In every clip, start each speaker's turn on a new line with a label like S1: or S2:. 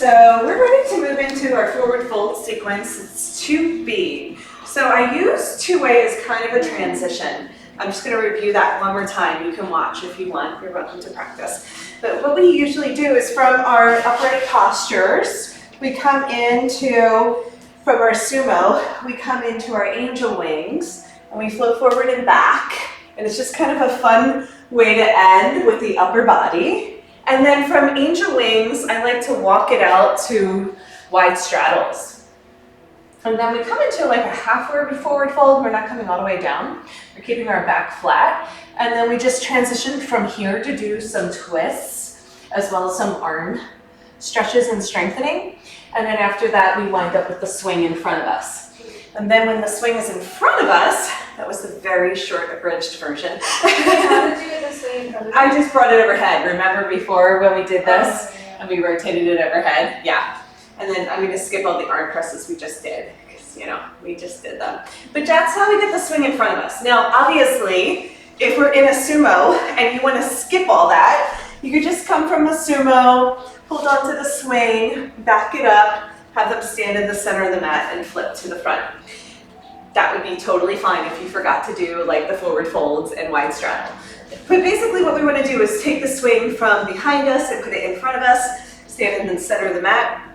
S1: So we're ready to move into our forward fold sequence. It's 2B. So I use 2A as kind of a transition. I'm just going to review that one more time. You can watch if you want. You're welcome to practice. But what we usually do is from our upright postures, we come into, from our sumo, we come into our angel wings, and we flow forward and back. And it's just kind of a fun way to end with the upper body. And then from angel wings, I like to walk it out to wide straddles. And then we come into like a halfway forward fold. We're not coming all the way down. We're keeping our back flat. And then we just transition from here to do some twists, as well as some arm stretches and strengthening. And then after that, we wind up with the swing in front of us. And then when the swing is in front of us, that was the very short abridged version.
S2: How did you get the swing in front of us?
S1: I just brought it overhead. Remember before when we did this? And we rotated it overhead? Yeah. And then I'm going to skip all the arm presses we just did, because, you know, we just did them. But that's how we get the swing in front of us. Now, obviously, if we're in a sumo and you want to skip all that, you could just come from the sumo, hold on to the swing, back it up, have them stand in the center of the mat and flip to the front. That would be totally fine if you forgot to do like the forward folds and wide straddle. But basically what we want to do is take the swing from behind us and put it in front of us, stand in the center of the mat.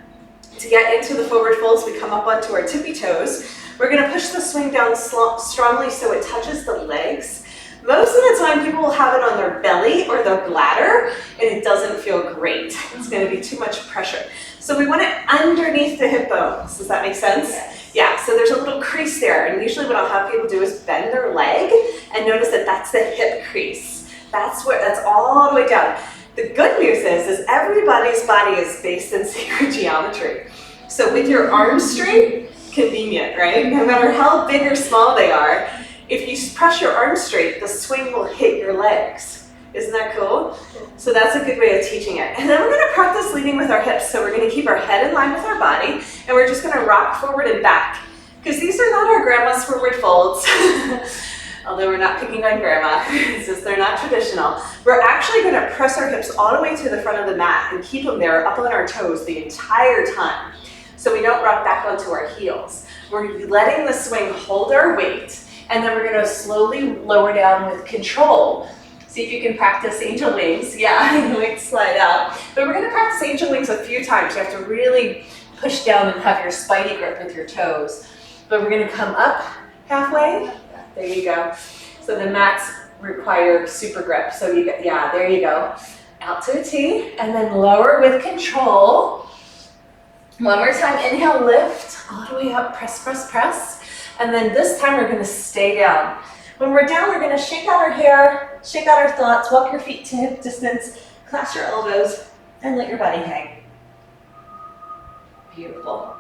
S1: To get into the forward folds, we come up onto our tippy toes. We're going to push the swing down strongly so it touches the legs. Most of the time people will have it on their belly or their bladder and it doesn't feel great. It's going to be too much pressure. So we want it underneath the hip bones. Does that make sense?
S2: Yes.
S1: Yeah, so there's a little crease there, and usually what I'll have people do is bend their leg and notice that that's the hip crease. That's all the way down. The good news is everybody's body is based in sacred geometry. So with your arms straight, convenient, right? No matter how big or small they are, if you press your arms straight, the swing will hit your legs. Isn't that cool? So that's a good way of teaching it. And then we're going to practice leading with our hips. So we're going to keep our head in line with our body, and we're just going to rock forward and back. Because these are not our grandma's forward folds. Although we're not picking on grandma, since they're not traditional. We're actually going to press our hips all the way to the front of the mat and keep them there up on our toes the entire time. So we don't rock back onto our heels. We're letting the swing hold our weight, and then we're going to slowly lower down with control. See if you can practice angel wings. Yeah, wait, slide out. But we're going to practice angel wings a few times. You have to really push down and have your spiny grip with your toes. But we're going to come up halfway. There you go. So the mats require super grip. So you get, yeah, there you go. Out to a T, and then lower with control. One more time, inhale, lift, all the way up, press, press, press. And then this time we're going to stay down. When we're down, we're going to shake out our hair, shake out our thoughts, walk your feet to hip distance, clasp your elbows, and let your body hang. Beautiful.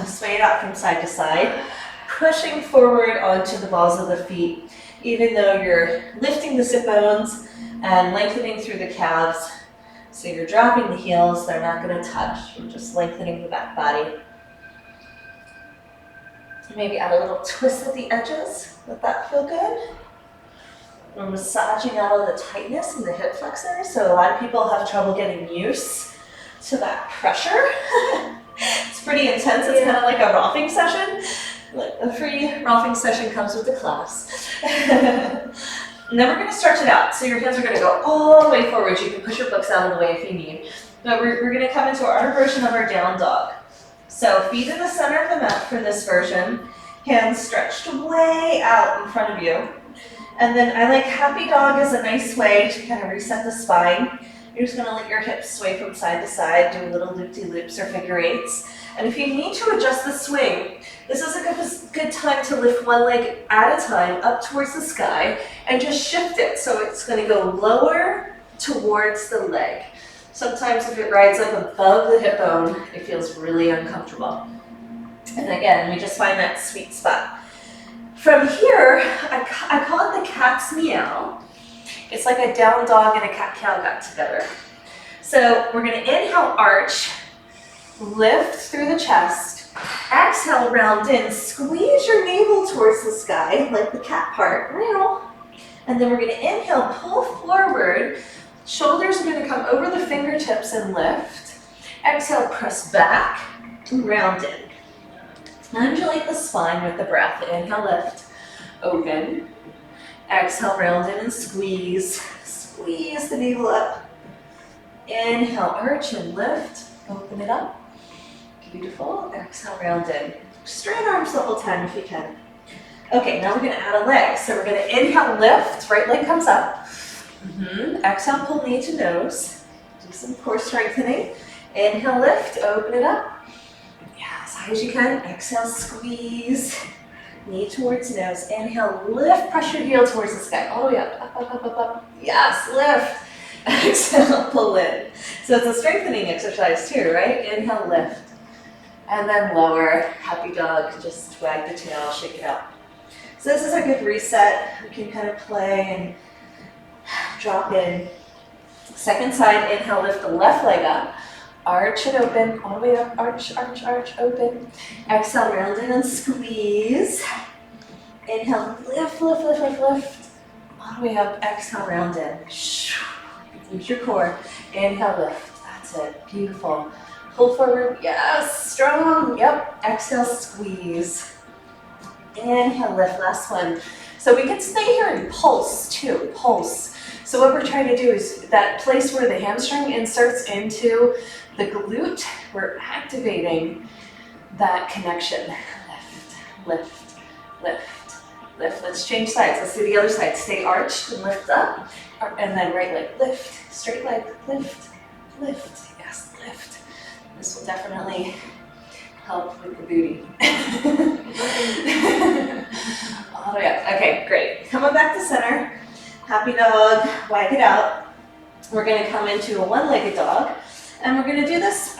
S1: Sway it out from side to side, pushing forward onto the balls of the feet, even though you're lifting the sit bones and lengthening through the calves. So you're dropping the heels, they're not going to touch. You're just lengthening the back body. Maybe add a little twist at the edges. Let that feel good. We're massaging out all the tightness in the hip flexors. So a lot of people have trouble getting used to that pressure. It's pretty intense. It's kind of like a rolfing session. A free rolfing session comes with the class. And then we're going to stretch it out. So your hands are going to go all the way forward. You can push your books out of the way if you need. But we're going to come into our version of our down dog. So feet in the center of the mat for this version. Hands stretched way out in front of you. And then I like happy dog as a nice way to kind of reset the spine. You're just going to let your hips sway from side to side, do little loop-de-loops or figure eights. And if you need to adjust the swing, this is a good time to lift one leg at a time up towards the sky and just shift it. So it's going to go lower towards the leg. Sometimes if it rides up above the hip bone, it feels really uncomfortable. And again, we just find that sweet spot. From here, I call it the cat's meow. It's like a down dog and a cat-cow got together. So we're going to inhale, arch, lift through the chest, exhale, round in, squeeze your navel towards the sky, like the cat part. And then we're going to inhale, pull forward, shoulders are going to come over the fingertips and lift. Exhale, press back, round in. Undulate the spine with the breath. Inhale, lift, open. Exhale, round in and squeeze. Squeeze the navel up. Inhale, arch and lift. Open it up. Beautiful. Exhale, round in. Straight arms the whole time if you can. Okay, now we're going to add a leg. So we're going to inhale, lift. Right leg comes up. Exhale, pull knee to nose. Do some core strengthening. Inhale, lift. Open it up. Yeah, as high as you can. Exhale, squeeze. Knee towards nose. Inhale, lift. Press your heel towards the sky. All the way up. Up, up, up, up, up. Yes, lift. Exhale, pull in. So it's a strengthening exercise too, right? Inhale, lift. And then lower. Happy dog. Just wag the tail, shake it out. So this is a good reset. We can kind of play and drop in. Second side, inhale, lift the left leg up. Arch and open, all the way up, arch, arch, arch, open. Exhale, round in and squeeze. Inhale, lift, lift, lift, lift, lift. All the way up, exhale, round in. Use your core. Inhale, lift. That's it. Beautiful. Pull forward. Yes. Strong. Yep. Exhale, squeeze. Inhale, lift. Last one. So we can stay here and pulse too. Pulse. So what we're trying to do is that place where the hamstring inserts into the glute, we're activating that connection. Lift, lift, lift, lift. Let's change sides. Let's do the other side. Stay arched and lift up. And then right leg, lift, straight leg, lift, lift, yes, lift. This will definitely help with the booty. All the way up. Okay, great. Coming back to center. Happy dog, wag it out. We're gonna come into a one-legged dog. And we're gonna do this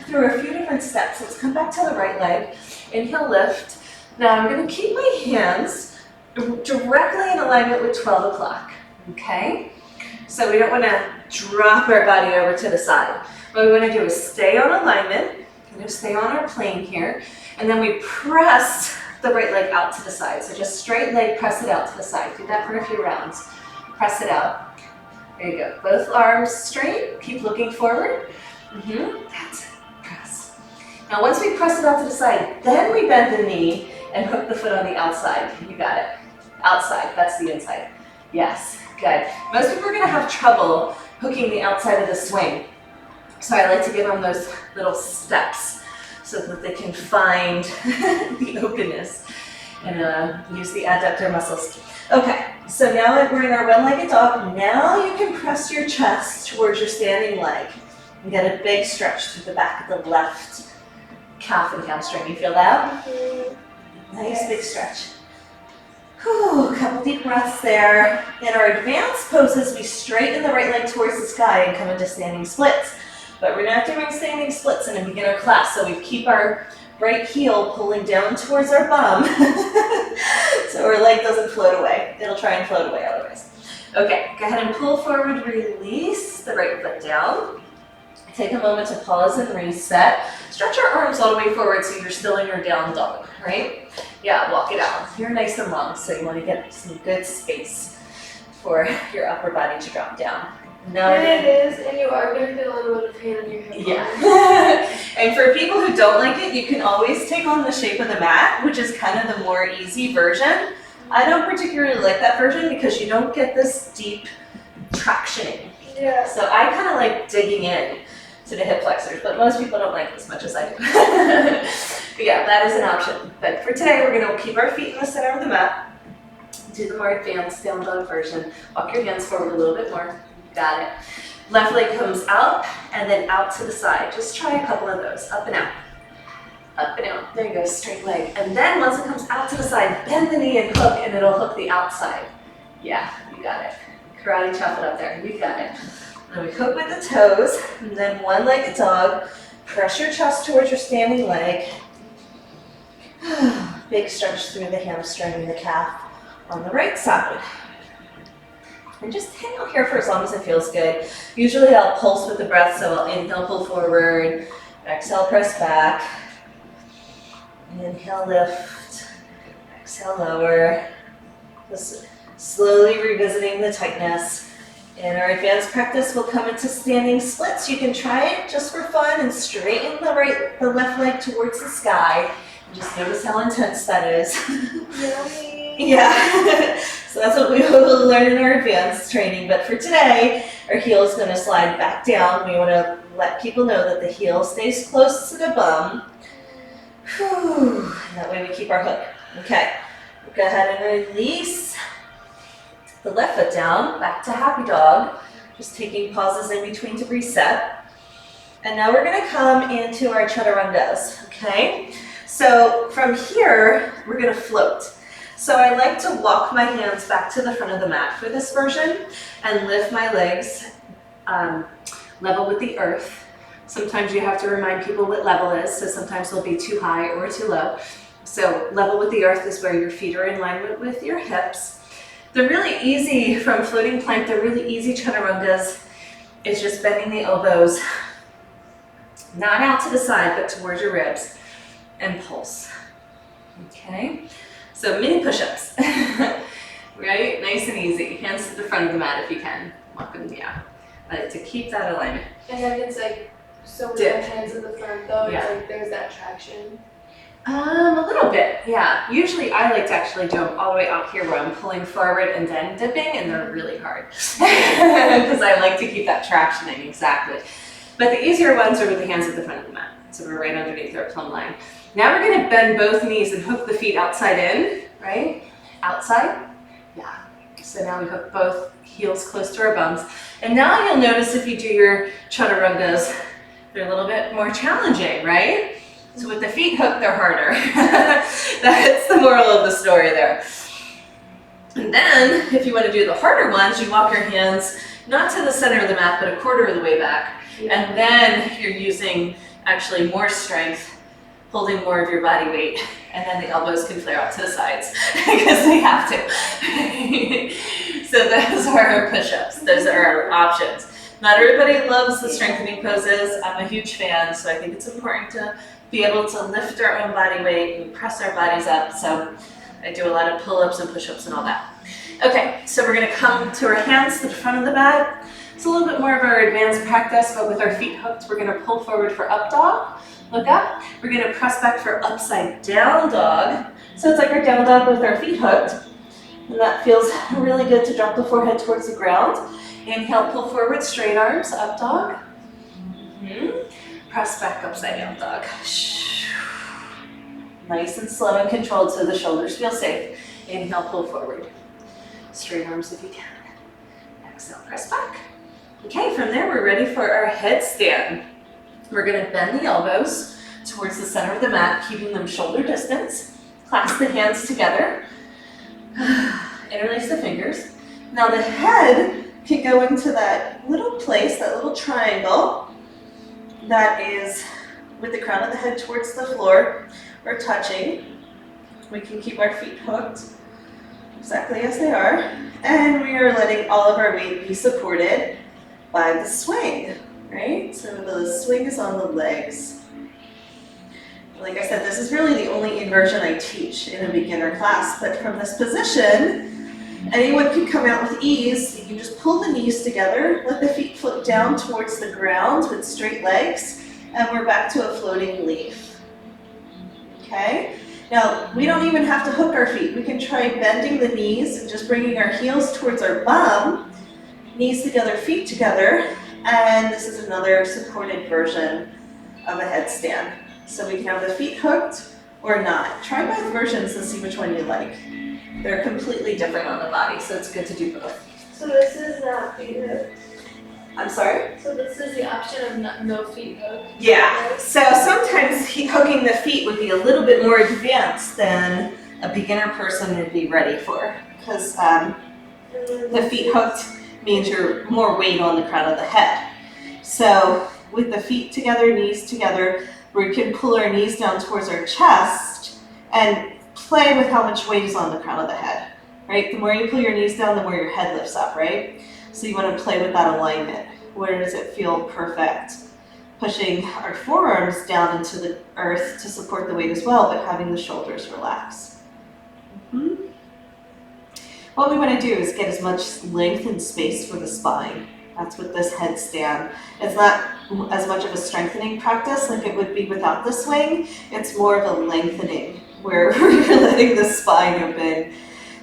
S1: through a few different steps. Let's come back to the right leg. Inhale, lift. Now I'm gonna keep my hands directly in alignment with 12 o'clock. Okay, so we don't want to drop our body over to the side. What we want to do is stay on alignment, stay on our plane here, and then we press the right leg out to the side. So just straight leg, press it out to the side. Do that for a few rounds. Press it out. There you go. Both arms straight. Keep looking forward. That's it. Press. Now once we press it out to the side, then we bend the knee and hook the foot on the outside. You got it. Outside. That's the inside. Yes. Good. Most people are going to have trouble hooking the outside of the swing. So I like to give them those little steps so that they can find the openness and use the adductor muscles. Okay, so now we're in our one-legged dog. Now you can press your chest towards your standing leg and get a big stretch through the back of the left calf and hamstring. You feel that? Nice big stretch. Whew, couple deep breaths there. In our advanced poses, we straighten the right leg towards the sky and come into standing splits. But we're not doing standing splits in a beginner class, so we keep our right heel pulling down towards our bum so our leg doesn't float away. It'll try and float away otherwise. Okay, go ahead and pull forward, release the right foot down. Take a moment to pause and reset. Stretch your arms all the way forward so you're still in your down dog, right? Yeah, walk it out. You're nice and long, so you want to get some good space for your upper body to drop down. No.
S2: And it is, and you are going to feel a little bit of pain in your hip.
S1: Yeah. And for people who don't like it, you can always take on the shape of the mat, which is kind of the more easy version. I don't particularly like that version because you don't get this deep tractioning.
S2: Yeah.
S1: So I kind of like digging in to the hip flexors, but most people don't like it as much as I do. But yeah, that is an option. But for today, we're going to keep our feet in the center of the mat. Do the more advanced down dog version. Walk your hands forward a little bit more. Got it. Left leg comes out and then out to the side. Just try a couple of those. Up and out. Up and out. There you go. Straight leg. And then once it comes out to the side, bend the knee and hook, and it'll hook the outside. Yeah, you got it. Karate chop it up there. You got it. Then we hook with the toes, and then one-legged dog. Press your chest towards your standing leg. Big stretch through the hamstring and the calf on the right side. And just hang out here for as long as it feels good. Usually I'll pulse with the breath, so I'll inhale, pull forward, exhale, press back. Inhale, lift, exhale, lower. Just slowly revisiting the tightness. In our advanced practice, we'll come into standing splits. You can try it just for fun and straighten the left leg towards the sky. And just notice how intense that is.
S2: Yummy.
S1: Yeah. So that's what we will learn in our advanced training. But for today, our heel is going to slide back down. We want to let people know that the heel stays close to the bum. Whew. And that way we keep our hook. Okay. Go ahead and release the left foot down, back to happy dog. Just taking pauses in between to reset. And now we're gonna come into our chaturangas, okay? So from here, we're gonna float. So I like to walk my hands back to the front of the mat for this version and lift my legs level with the earth. Sometimes you have to remind people what level is, so sometimes they'll be too high or too low. So level with the earth is where your feet are in line with your hips. They're really easy from floating plank. They're really easy chaturangas. It's just bending the elbows, not out to the side, but towards your ribs, and pulse. Okay, so mini push-ups, right? Nice and easy. Hands to the front of the mat if you can. Walk them down. I like to keep that alignment.
S2: And then it's like, so with
S1: Dip.
S2: the hands in the front though,
S1: Yeah.
S2: it's like there's that traction.
S1: A little bit, yeah. Usually I like to actually do them all the way out here where I'm pulling forward and then dipping, and they're really hard because I like to keep that tractioning, exactly. But the easier ones are with the hands at the front of the mat. So we're right underneath our plumb line. Now we're gonna bend both knees and hook the feet outside in, right? Outside, yeah. So now we hook both heels close to our bums. And now you'll notice if you do your chaturangas, they're a little bit more challenging, right? So with the feet hooked, they're harder. That's the moral of the story there. And then, if you want to do the harder ones, you walk your hands not to the center of the mat, but a quarter of the way back. And then you're using actually more strength, holding more of your body weight, and then the elbows can flare out to the sides because they have to. So those are our push-ups. Those are our options. Not everybody loves the strengthening poses. I'm a huge fan, so I think it's important to be able to lift our own body weight and press our bodies up. So I do a lot of pull-ups and push-ups and all that. Okay, so we're gonna come to our hands to the front of the mat. It's a little bit more of our advanced practice, but with our feet hooked, we're gonna pull forward for up dog. Look up. We're gonna press back for upside down dog. So it's like our down dog with our feet hooked. And that feels really good to drop the forehead towards the ground. Inhale, pull forward, straight arms, up dog. Press back, upside down dog. Nice and slow and controlled so the shoulders feel safe. Inhale, pull forward. Straight arms if you can. Exhale, press back. Okay, from there we're ready for our headstand. We're gonna bend the elbows towards the center of the mat, keeping them shoulder distance. Clasp the hands together. Interlace the fingers. Now the head can go into that little place, that little triangle that is with the crown of the head towards the floor or touching. We can keep our feet hooked exactly as they are. And we are letting all of our weight be supported by the swing, right? So the swing is on the legs. Like I said, this is really the only inversion I teach in a beginner class, but from this position, anyone can come out with ease. You can just pull the knees together, let the feet flip down towards the ground with straight legs, and we're back to a floating leaf. Okay? Now, we don't even have to hook our feet. We can try bending the knees and just bringing our heels towards our bum, knees together, feet together, and this is another supported version of a headstand. So we can have the feet hooked or not. Try both versions and see which one you like. They're completely different on the body, so it's good to do both.
S2: So this is not feet hooked.
S1: I'm sorry?
S2: So this is the option of no feet hooked.
S1: Yeah, so sometimes hooking the feet would be a little bit more advanced than a beginner person would be ready for, because the feet hooked means you're more weight on the crown of the head. So with the feet together, knees together, we can pull our knees down towards our chest and play with how much weight is on the crown of the head, right? The more you pull your knees down, the more your head lifts up, right? So you want to play with that alignment. Where does it feel perfect? Pushing our forearms down into the earth to support the weight as well, but having the shoulders relax. What we want to do is get as much length and space for the spine. That's what this headstand. It's not as much of a strengthening practice like it would be without the swing. It's more of a lengthening where you're letting the spine open.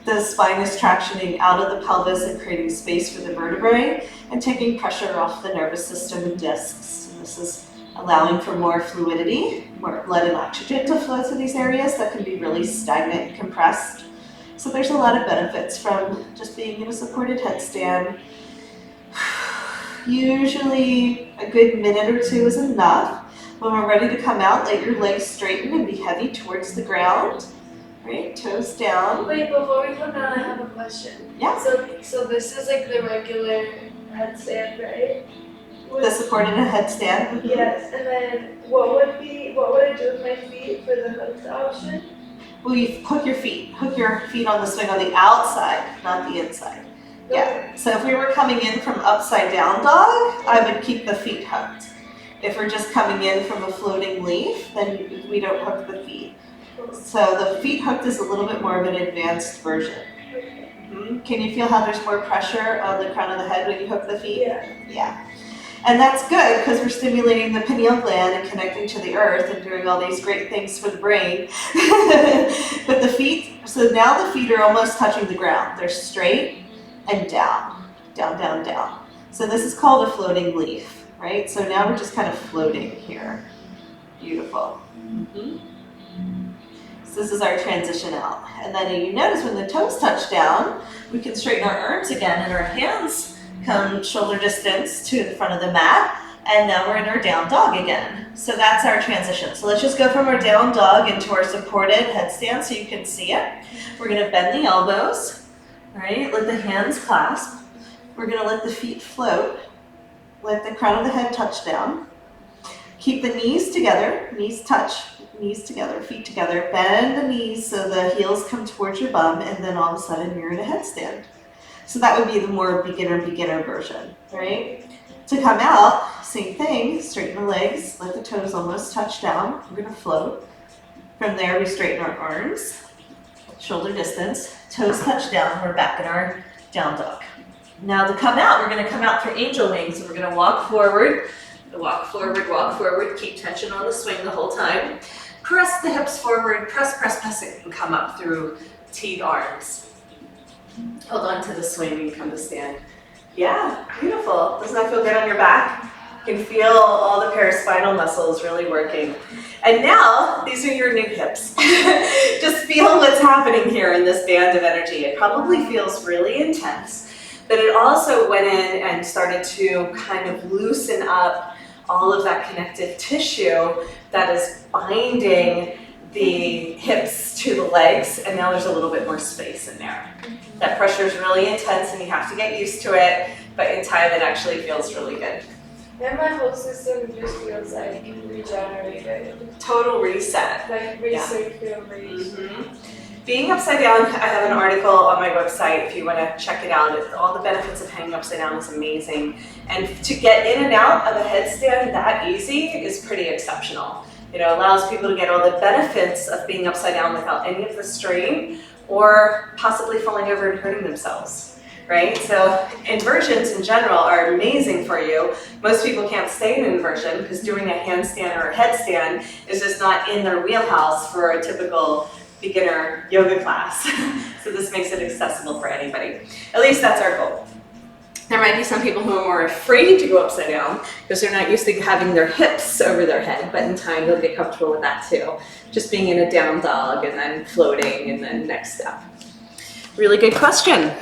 S1: The spine is tractioning out of the pelvis and creating space for the vertebrae and taking pressure off the nervous system and discs. And this is allowing for more fluidity, more blood and oxygen to flow to these areas that can be really stagnant and compressed. So there's a lot of benefits from just being in a supported headstand. Usually a good minute or two is enough. When we're ready to come out, let your legs straighten and be heavy towards the ground. Right, toes down.
S2: Wait, before we come down, I have a question.
S1: Yeah.
S2: So this is like the regular headstand, right?
S1: The supported headstand.
S2: Yes, and then what would I do with my feet for the hooked option?
S1: Well, you hook your feet on the swing on the outside, not the inside. Yeah, so if we were coming in from upside down dog, I would keep the feet hooked. If we're just coming in from a floating leaf, then we don't hook the feet. So the feet hooked is a little bit more of an advanced version.
S2: Okay.
S1: Can you feel how there's more pressure on the crown of the head when you hook the feet?
S2: Yeah.
S1: Yeah. And that's good because we're stimulating the pineal gland and connecting to the earth and doing all these great things for the brain. But the feet, so now the feet are almost touching the ground. They're straight and down, down, down, down. So this is called a floating leaf, right? So now we're just kind of floating here. Beautiful. So this is our transition out. And then you notice when the toes touch down, we can straighten our arms again and our hands come shoulder distance to the front of the mat, and now we're in our down dog again. So that's our transition. So let's just go from our down dog into our supported headstand so you can see it. We're gonna bend the elbows, right? Let the hands clasp. We're gonna let the feet float. Let the crown of the head touch down. Keep the knees together, knees touch, knees together, feet together. Bend the knees so the heels come towards your bum, and then all of a sudden you're in a headstand. So that would be the more beginner version, right? To come out, same thing, straighten the legs, let the toes almost touch down. We're gonna float. From there, we straighten our arms, shoulder distance, toes touch down, we're back in our down dog. Now to come out, we're gonna come out through angel wings. So we're gonna walk forward, keep tension on the swing the whole time. Press the hips forward, press it, and come up through teed arms. Hold on to the swing and come to stand. Yeah, beautiful. Doesn't that feel good on your back? You can feel all the paraspinal muscles really working. And now, these are your new hips. Just feel what's happening here in this band of energy. It probably feels really intense, but it also went in and started to kind of loosen up all of that connective tissue that is binding the hips to the legs, and now there's a little bit more space in there. That pressure is really intense and you have to get used to it, but in time it actually feels really good.
S2: And my whole system just feels like regenerated.
S1: Total reset.
S2: Like recirculation.
S1: Being upside down, I have an article on my website if you want to check it out. All the benefits of hanging upside down is amazing. And to get in and out of a headstand that easy is pretty exceptional. It allows people to get all the benefits of being upside down without any of the strain or possibly falling over and hurting themselves, right? So inversions in general are amazing for you. Most people can't stay in inversion because doing a handstand or a headstand is just not in their wheelhouse for a typical beginner yoga class. So this makes it accessible for anybody. At least that's our goal. There might be some people who are more afraid to go upside down because they're not used to having their hips over their head, but in time they'll get comfortable with that too. Just being in a down dog and then floating and then next step. Really good question.